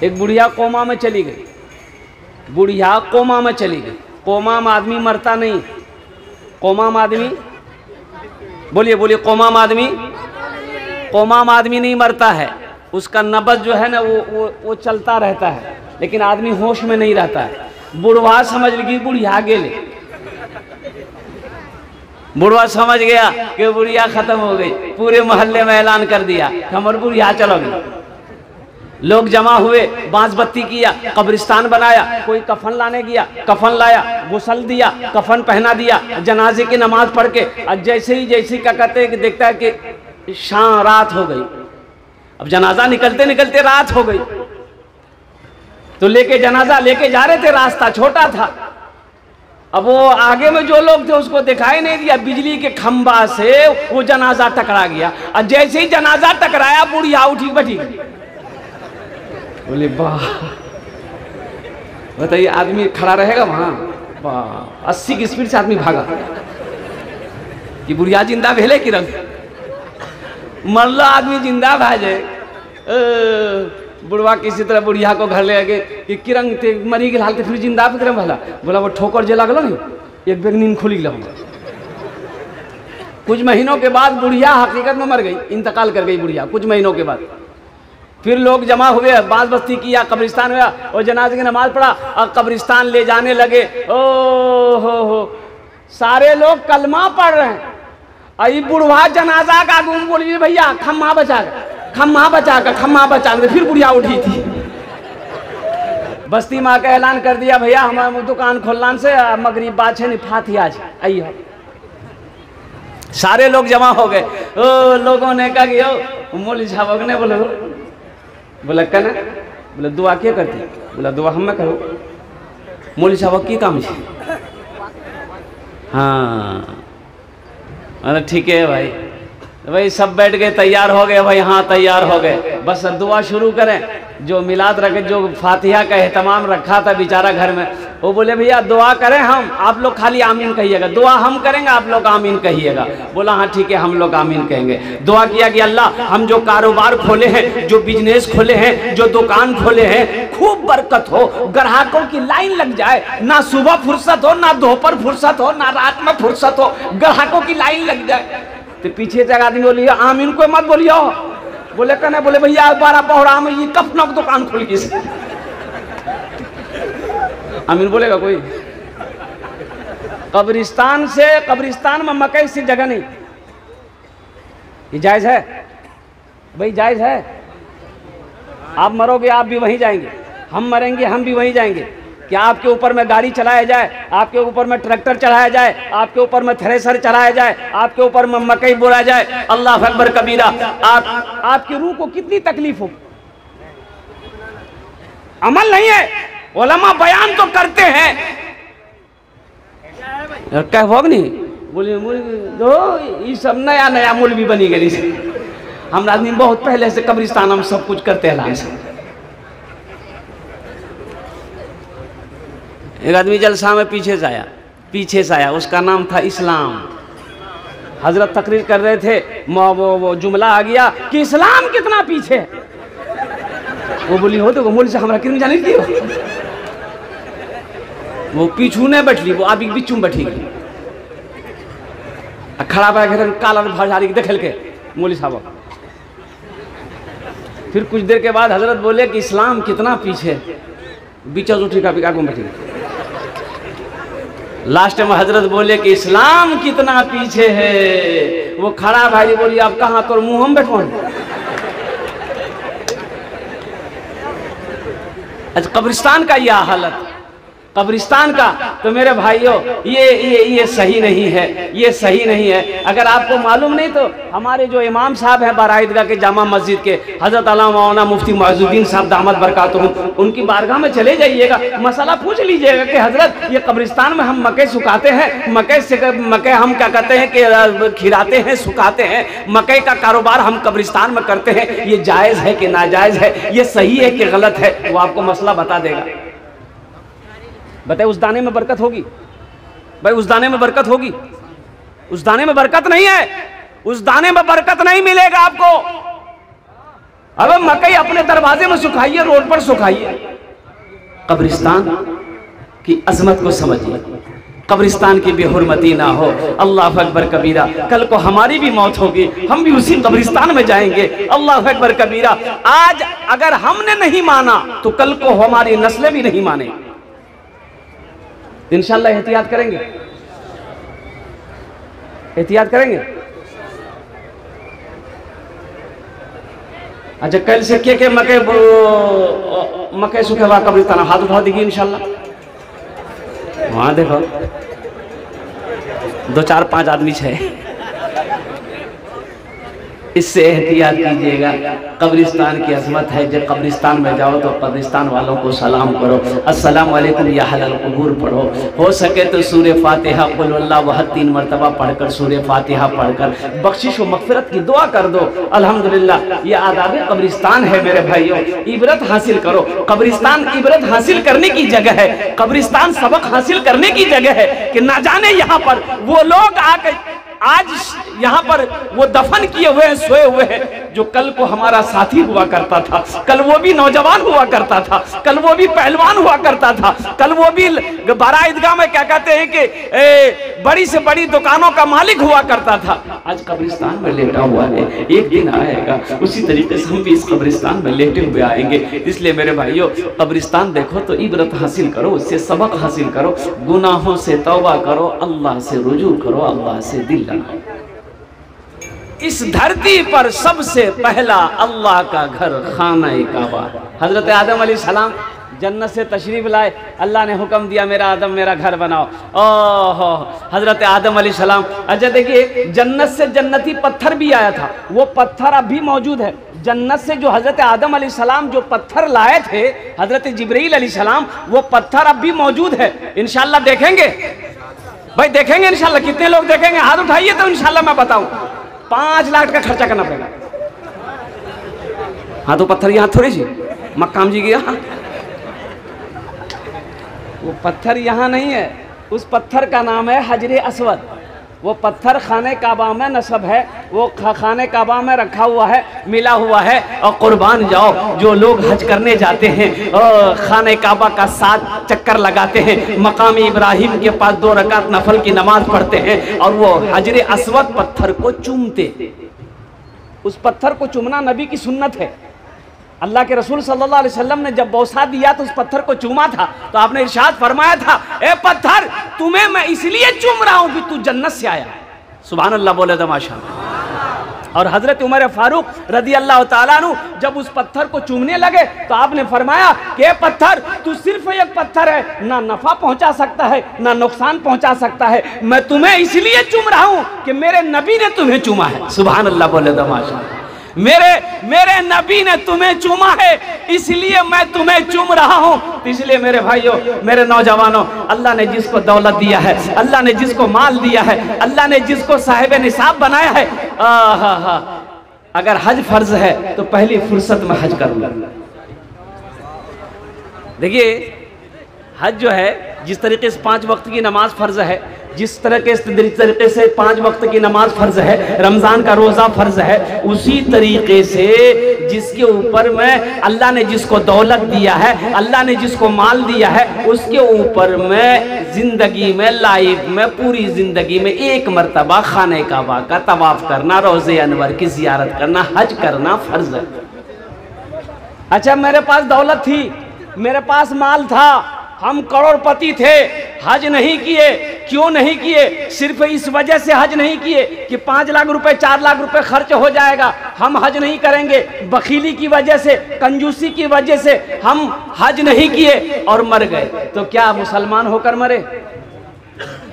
एक बुढ़िया कोमा में चली गई, बुढ़िया कोमा में चली गई। कोमा में आदमी मरता नहीं, कोमा में आदमी, बोलिए बोलिए, कोमा में आदमी, कोमा में आदमी नहीं मरता है, उसका नब्ज जो है ना वो चलता रहता है, लेकिन आदमी होश में नहीं रहता है। बुढ़वा समझ लगी बुढ़िया गेले, बुढ़वा समझ गया कि बुढ़िया खत्म हो गई, पूरे मोहल्ले में ऐलान कर दिया हमारे बुढ़िया चलो गई। लोग जमा हुए, बांस बत्ती किया, कब्रिस्तान बनाया, कोई कफन लाने गया, कफन लाया, गुसल दिया, कफन पहना दिया, जनाजे की नमाज पढ़ के, और जैसे ही क्या कहते हैं कि देखता है कि शाम रात हो गई। अब जनाजा निकलते निकलते रात हो गई, तो लेके जनाजा लेके जा रहे थे, रास्ता छोटा था। अब वो आगे में जो लोग थे उसको दिखाई नहीं दिया, बिजली के खंबा से वो जनाजा टकरा गया, और जैसे ही जनाजा टकराया बुढ़िया उठी बैठी। बोले वाह, बताइए आदमी खड़ा रहेगा वहां, वाह 80 की स्पीड से आदमी भागा कि बुढ़िया जिंदा भेले कि रंग मरला आदमी जिंदा भाजे। बुढ़वा किसी तरह बुढ़िया को घर ले गए कि किरंग थे मरी गए हालते, फिर जिंदा फिर भला बोला वो ठोकर जे लगल नहीं, एक बेग नींद खुली गया। कुछ महीनों के बाद बुढ़िया हकीकत में मर गई, इंतकाल कर गई बुढ़िया कुछ महीनों के बाद। फिर लोग जमा हुए, बाज बस्ती किया, कब्रिस्तान हुआ और जनाजे की नमाज पढ़ा और कब्रिस्तान ले जाने लगे। ओ हो सारे लोग कलमा पढ़ रहे हैं, अई बुढ़वा जनाजा का गुम बोलिए भैया खम्मा बचा कर खम्मा बचा कर, फिर बुढ़िया उठी थी। बस्ती माँ का ऐलान कर दिया भैया हमारे दुकान खोलने से मगरिब बात है फाती आज आइए। सारे लोग जमा हो गए। ओ लोगों ने कहा कि मौलवी साहब ने बोला कहना, बोला दुआ क्या करती, बोला दुआ हम में करो। मौलवी साहब की काम है, हाँ मतलब ठीक है भाई सब बैठ गए, तैयार हो गए भाई, हाँ तैयार हो गए, बस दुआ शुरू करें। जो मिलाद रखे, जो फातिहा का एहतमाम रखा था बेचारा घर में, वो बोले भैया दुआ करें हम, आप लोग खाली आमीन कहिएगा, दुआ हम करेंगे आप लोग आमीन कहिएगा। बोला हाँ ठीक है हम लोग आमीन कहेंगे। दुआ किया कि अल्लाह हम जो कारोबार खोले हैं, जो बिजनेस खोले हैं, जो दुकान खोले हैं, खूब बरकत हो, ग्राहकों की लाइन लग जाए, ना सुबह फुर्सत हो, ना दोपहर फुर्सत हो, ना रात में फुर्सत हो, ग्राहकों की लाइन लग जाए। तो पीछे से आदमी बोलिए आमीन को मत बोलियो, बोले कहना, बोले भैया 12 पौड़ा में ये कफनों की दुकान खुल गई, आमीन बोलेगा कोई? कब्रिस्तान में मकई से जगह नहीं, ये जायज है भाई, जायज है। आप मरोगे आप भी वहीं जाएंगे, हम मरेंगे हम भी वहीं जाएंगे। क्या आपके ऊपर में गाड़ी चलाया जाए, आपके ऊपर में ट्रैक्टर चढ़ाया जाए, आपके ऊपर में थ्रेसर चढ़ाया जाए, आपके ऊपर में मकई बोया जाए, अल्लाह अकबर कबीरा, आपकी रूह को कितनी तकलीफ हो। अमल नहीं है, उलमा बयान तो करते हैं, कह भोग नहीं बोलिए दो ये सब नया नया मौलवी बनी गई। हम आदमी बहुत पहले से कब्रिस्तान हम सब कुछ करते हैं। एक आदमी जलसा में पीछे से आया, उसका नाम था इस्लाम। हजरत तकरीर कर रहे थे, वो जुमला आ गया कि इस्लाम कितना पीछे है। वो बोली हो तो मौलवी से हमारा कितनी जाने की हो, वो पीछू ने बैठली, वो अभी बिच्चू में बैठी गई, खड़ा बैठे काला भारी देख के मौलवी साहब। फिर कुछ देर के बाद हजरत बोले कि इस्लाम कितना पीछे है, बीचा उठी का बिका बैठी। लास्ट में हजरत बोले कि इस्लाम कितना पीछे है। वो खड़ा भाई बोली आप कहाँ, तो मुंह हम बैठो। अच्छा कब्रिस्तान का यह हालत, कब्रिस्तान का, तो मेरे भाइयों ये सही नहीं है, ये सही नहीं है। अगर आपको मालूम नहीं तो हमारे जो इमाम साहब हैं बारा ईदगाह के जामा मस्जिद के, हजरत अल्लामा मौलाना मुफ्ती मुइज़ुद्दीन साहब दामद बरकातुहू, उनकी बारगाह में चले जाइएगा, मसला पूछ लीजिएगा कि हजरत ये कब्रिस्तान में हम मकई सुखाते हैं, मकई हम क्या कहते हैं कि खिलाते हैं, सुखाते हैं, मकई का कारोबार हम कब्रिस्तान में करते हैं, ये जायज़ है कि नाजायज़ है, ये सही है कि गलत है, वो आपको मसला बता देगा। बताए उस दाने में बरकत होगी भाई, उस दाने में बरकत होगी? उस दाने में बरकत नहीं है, उस दाने में बरकत नहीं मिलेगा आपको। अब मकई अपने दरवाजे में सुखाइए, रोड पर सुखाइए। कब्रिस्तान की अजमत को समझिए, कब्रिस्तान की बेहुरमती ना हो। अल्लाह अकबर कबीरा। कल को हमारी भी मौत होगी, हम भी उसी कब्रिस्तान में जाएंगे। अल्लाह अकबर कबीरा। आज अगर हमने नहीं माना तो कल को हमारी नस्लें भी नहीं माने। इंशाअल्लाह एहतियात करेंगे, एहतियात करेंगे। अच्छा, कल से के मके सूखे हुआ कब्रिस्तान हाथ उठा देगी इंशाअल्लाह। वहां देखो 2 4 5 आदमी है। इससे एहतियात कीजिएगा। कब्रिस्तान की अजमत है। जब कब्रिस्तान में जाओ तो कब्रिस्तान वालों को सलाम करो, अस्सलाम वालेकुम या अहलल कुबूर पढ़ो। हो सके तो सूरे फातिहा कुल हुवल्लाहु अहद 3 मरतबा पढ़कर, सूरे फातिहा पढ़कर बख्शिश व मग़फ़िरत की दुआ कर दो। अल्हम्दुलिल्लाह, ये आदाब कब्रिस्तान है मेरे भाइयों। इबरत हासिल करो। कब्रिस्तान इबरत हासिल करने की जगह है, कब्रिस्तान सबक हासिल करने की जगह है कि ना जाने यहाँ पर वो लोग आके आज यहाँ पर वो दफन किए हुए हैं, सोए हुए हैं, जो कल को हमारा साथी हुआ करता था, कल वो भी नौजवान हुआ करता था, कल वो भी पहलवान हुआ करता था, कल वो भी बारा ईदगाह में क्या कहते हैं कि बड़ी से बड़ी दुकानों का मालिक हुआ करता था। आज कब्रिस्तान में लेटा हुआ है। एक दिन आएगा उसी तरीके से हम भी इस कब्रिस्तान में लेटे हुए आएंगे। इसलिए मेरे भाइयों, कब्रिस्तान देखो तो इबरत हासिल करो, उससे सबक हासिल करो, गुनाहों से तौबा करो, अल्लाह से रुजू करो, अल्लाह से दिल लगाओ। इस धरती पर सबसे पहला अल्लाह का घर खाना-ए काबा। हजरत आदम अलैहिस्सलाम जन्नत से तशरीफ लाए, अल्लाह ने हुक्म दिया मेरा आदम मेरा घर बनाओ। ओहो, हजरत आदम अलैहिस्सलाम। अच्छा देखिए, जन्नत से जन्नती पत्थर भी आया था, वो पत्थर अब भी मौजूद है। जन्नत से जो हजरत आदम अलैहिस्सलाम जो पत्थर लाए थे, हजरत जिब्रील अलैहिस्सलाम, वो पत्थर अब भी मौजूद है। इंशाअल्लाह देखेंगे भाई, देखेंगे इंशाअल्लाह। कितने लोग देखेंगे? हाथ उठाइए तो इंशाअल्लाह मैं बताऊं। 5 लाख का खर्चा करना पड़ेगा। हाँ, तो पत्थर यहाँ थोड़ी सी मक्काम जी गया, वो पत्थर यहाँ नहीं है। उस पत्थर का नाम है हजरे अस्वद। वो पत्थर खाने काबा में नस्ब है, वो खाने काबा में रखा हुआ है, मिला हुआ है। और कुर्बान जाओ, जो लोग हज करने जाते हैं और खाने काबा का 7 चक्कर लगाते हैं, मकाम इब्राहिम के पास 2 रकात नफल की नमाज पढ़ते हैं और वो हजरे अस्वद पत्थर को चूमते। उस पत्थर को चूमना नबी की सुन्नत है। अल्लाह के रसूल सल्लल्लाहु अलैहि वसल्लम ने जब बौसा दिया तो उस पत्थर को चूमा था, तो आपने इरशाद फरमाया था, ए पत्थर, तुम्हें मैं इसलिए चूम रहा हूं कि तू जन्नत से आया। सुभान अल्लाह बोले तो माशाअल्लाह। और हजरत उमर फारूक रदी अल्लाह ताला अन्हु जब उस पत्थर को चूमने लगे तो आपने फरमाया कि ए पत्थर, तू सिर्फ एक पत्थर है, ना नफा पहुंचा सकता है ना नुकसान पहुंचा सकता है। मैं तुम्हें इसलिए चूम रहा हूं कि मेरे नबी ने तुम्हें चूमा है। सुभान अल्लाह बोले तो माशाअल्लाह। मेरे नबी ने तुम्हें चूमा है, इसलिए मैं तुम्हें चूम रहा हूं। इसलिए मेरे भाइयों, मेरे नौजवानों, अल्लाह ने जिसको दौलत दिया है, अल्लाह ने जिसको माल दिया है, अल्लाह ने जिसको साहिब निसाब बनाया है, अगर हज फर्ज है तो पहली फुर्सत में हज कर लो। देखिए, हज जो है, जिस तरीके से 5 वक्त की नमाज फर्ज है, जिस तरीके से 5 वक्त की नमाज फर्ज है, रमजान का रोजा फर्ज है, उसी तरीके से जिसके ऊपर में अल्लाह ने जिसको दौलत दिया है, अल्लाह ने जिसको माल दिया है, उसके ऊपर में जिंदगी में, लाइफ में, पूरी जिंदगी में 1 मरतबा खाने काबा का तवाफ करना, रोज़े अनवर की जियारत करना, हज करना फर्ज है। अच्छा, मेरे पास दौलत थी, मेरे पास माल था, हम करोड़पति थे, हज नहीं किए। क्यों नहीं किए? सिर्फ इस वजह से हज नहीं किए कि 5 लाख रुपए 4 लाख रुपए खर्च हो जाएगा, हम हज नहीं करेंगे। बखीली की वजह से, कंजूसी की वजह से हम हज नहीं किए और मर गए। तो क्या मुसलमान होकर मरे?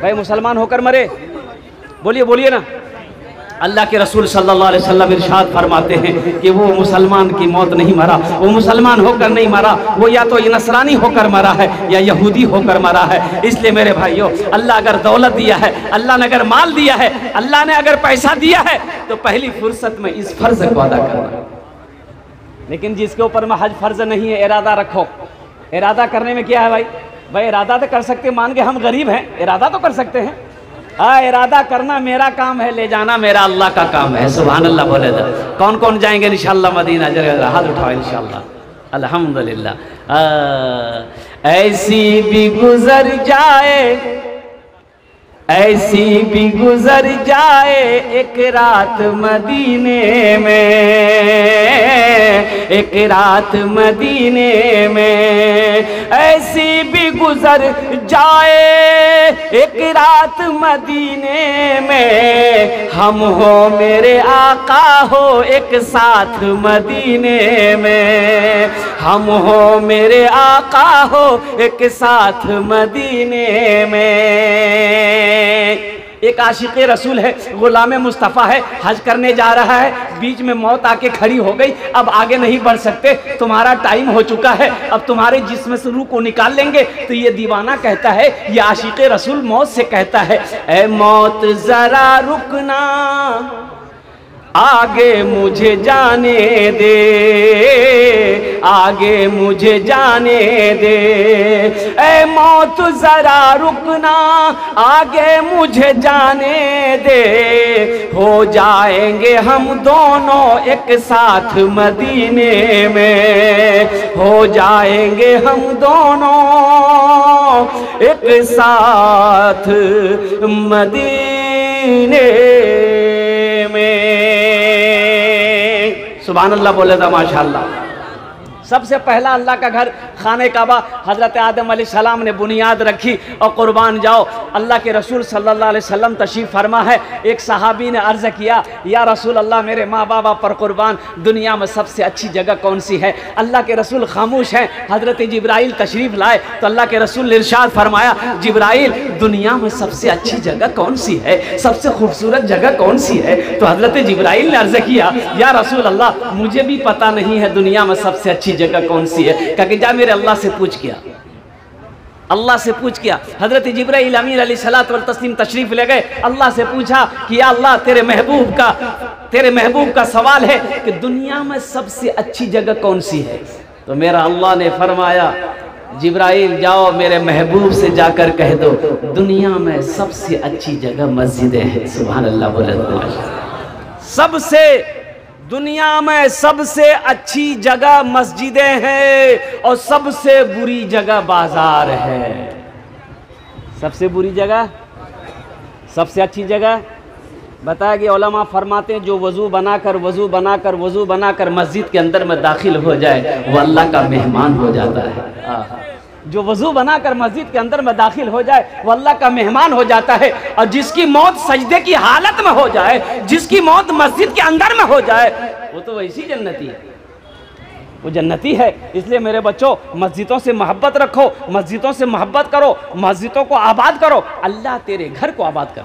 भाई मुसलमान होकर मरे? बोलिए बोलिए ना। अल्लाह के रसूल सल्लल्लाहु अलैहि वसल्लम इरशाद फरमाते हैं कि वो मुसलमान की मौत नहीं मरा, वो मुसलमान होकर नहीं मरा, वो या तो नसरानी होकर मरा है या यहूदी होकर मरा है। इसलिए मेरे भाइयों, अल्लाह अगर दौलत दिया है, अल्लाह ने अगर माल दिया है, अल्लाह ने अगर पैसा दिया है, तो पहली फुर्सत में इस फर्ज को अदा करना। लेकिन जिसके ऊपर में हज फर्ज नहीं है, इरादा रखो। इरादा करने में क्या है भाई? भाई इरादा तो कर सकते, मान के हम गरीब हैं, इरादा तो कर सकते हैं। हाँ, इरादा करना मेरा काम है, ले जाना मेरा अल्लाह का काम है। सुभान अल्लाह बोले तो कौन कौन जाएंगे इंशाअल्लाह मदीना? जरा हाथ उठाओ इंशाअल्लाह। अल्हम्दुलिल्लाह। ऐसी भी गुजर जाए, ऐसी भी गुजर जाए एक रात मदीने में, एक रात मदीने में, ऐसी भी गुजर जाए एक रात मदीने में, हम हो मेरे आका हो एक साथ मदीने में, हम हो मेरे आका हो एक साथ मदीने में। एक आशिक़ रसूल है, गुलाम मुस्तफ़ा है, हज करने जा रहा है, बीच में मौत आके खड़ी हो गई, अब आगे नहीं बढ़ सकते, तुम्हारा टाइम हो चुका है, अब तुम्हारे जिस्म से रूह को निकाल लेंगे। तो ये दीवाना कहता है, ये आशिक़ रसूल मौत से कहता है, ऐ मौत जरा रुकना, आगे मुझे जाने दे, आगे मुझे जाने दे, ऐ मौत जरा रुकना, आगे मुझे जाने दे, हो जाएंगे हम दोनों एक साथ मदीने में, हो जाएंगे हम दोनों एक साथ मदीने में। सुभान अल्लाह बोले था माशाअल्लाह। सबसे पहला अल्लाह का घर खाने काबा, हज़रत आदम अलैहिस्सलाम ने बुनियाद रखी और कुर्बान जाओ। अल्लाह के रसूल सल्लल्लाहु अलैहि वसल्लम तशरीफ़ फरमा है। एक सहाबी ने अर्ज़ किया, या रसूल अल्लाह मेरे माँ बाबा पर कुर्बान, दुनिया में सबसे अच्छी जगह कौन सी है? अल्लाह के रसूल खामोश हैं। हज़रत जिब्राइल तशरीफ़ लाए तो अल्लाह के रसूल ने इरशाद फरमाया, जिब्राइल दुनिया में सबसे अच्छी जगह कौन सी है, सबसे खूबसूरत जगह कौन सी है? तो हज़रत जिब्राइल ने अर्ज़ किया, या रसूल अल्लाह मुझे भी पता नहीं है दुनिया में सबसे अच्छी जगह कौन सी है। कहा कि जा मेरे अल्लाह से पूछ किया, अल्लाह से पूछ किया। हजरत जिब्राइल अमीन अलैहिस्सलातु वल तस्लीम तशरीफ ले गए, अल्लाह से पूछा कि या अल्लाह तेरे महबूब का सवाल है कि दुनिया में सबसे अच्छी जगह कौन सी है? तो मेरा अल्लाह ने फरमाया, जिब्राइल जाओ मेरे महबूब से जाकर कह दो दुनिया में सबसे अच्छी जगह मस्जिदें हैं। सुभान अल्लाह बोले। सबसे दुनिया में सबसे अच्छी जगह मस्जिदें हैं और सबसे बुरी जगह बाजार है। सबसे बुरी जगह, सबसे अच्छी जगह बताया गया। उलमा फरमाते हैं जो वज़ू बनाकर मस्जिद के अंदर में दाखिल हो जाए वो अल्लाह का मेहमान हो जाता है। जो वज़ू बनाकर मस्जिद के अंदर में दाखिल हो जाए वो अल्लाह का मेहमान हो जाता है। और जिसकी मौत सजदे की हालत में हो जाए, जिसकी मौत मस्जिद के अंदर में हो जाए, वो तो वैसी जन्नती है, वो जन्नती है। इसलिए मेरे बच्चों मस्जिदों से मोहब्बत रखो, मस्जिदों से मोहब्बत करो, मस्जिदों को आबाद करो, अल्लाह तेरे घर को आबाद कर।